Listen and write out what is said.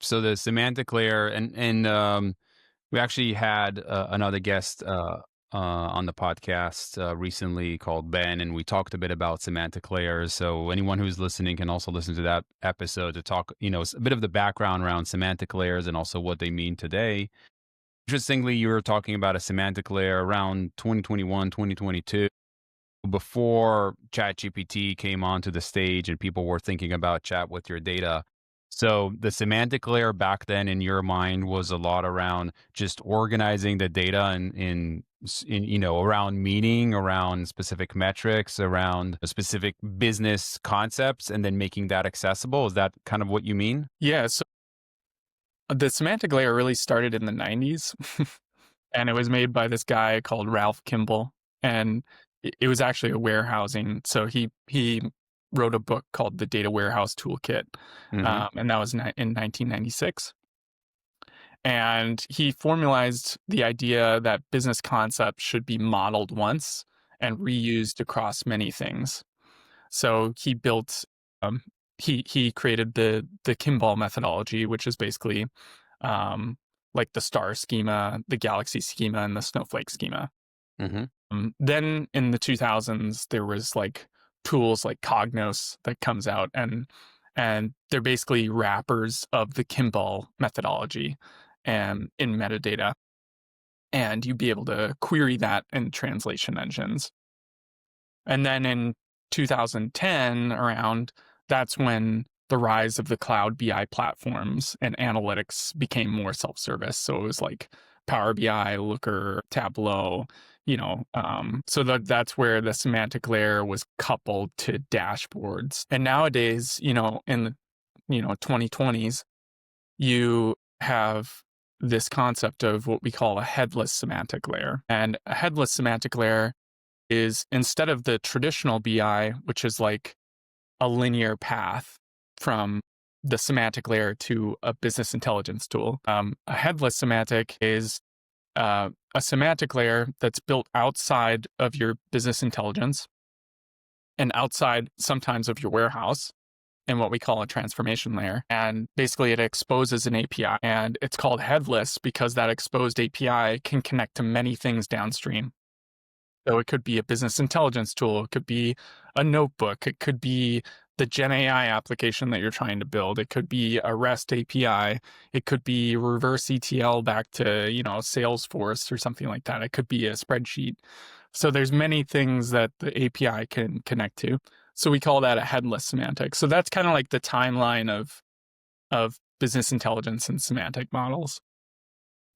So the semantic layer, and we actually had another guest on the podcast recently called Ben, and we talked a bit about semantic layers. So anyone who's listening can also listen to that episode to talk, a bit of the background around semantic layers and also what they mean today. Interestingly, you were talking about a semantic layer around 2021, 2022, before ChatGPT came onto the stage and people were thinking about chat with your data. So the semantic layer back then in your mind was a lot around just organizing the data in around meaning, around specific metrics, around specific business concepts, and then making that accessible. Is that kind of what you mean? Yeah, so the semantic layer really started in the 90s, and it was made by this guy called Ralph Kimball, and it was actually a warehousing. So he wrote a book called The Data Warehouse Toolkit, Hmm. and that was in 1996. And he formalized the idea that business concepts should be modeled once and reused across many things. So he built, um, he created the Kimball methodology, which is basically um, like the star schema, the galaxy schema, and the snowflake schema. Hmm. Then in the 2000s, there was like tools like Cognos that comes out, and they're basically wrappers of the Kimball methodology and in metadata, and you'd be able to query that in translation engines. And then in 2010, around, that's when the rise of the cloud BI platforms and analytics became more self-service. So it was like Power BI, Looker, Tableau, so that's where the semantic layer was coupled to dashboards. And nowadays, in the 2020s, you have this concept of what we call a headless semantic layer. And a headless semantic layer is, instead of the traditional BI, which is like a linear path from the semantic layer to a business intelligence tool, a headless semantic is a semantic layer that's built outside of your business intelligence and outside sometimes of your warehouse in what we call a transformation layer. And basically it exposes an API, and it's called headless because that exposed API can connect to many things downstream. So it could be a business intelligence tool, it could be a notebook, it could be the Gen AI application that you're trying to build, it could be a REST API, it could be reverse ETL back to, Salesforce or something like that. It could be a spreadsheet. So there's many things that the API can connect to. So we call that a headless semantic. So that's kind of like the timeline of business intelligence and semantic models.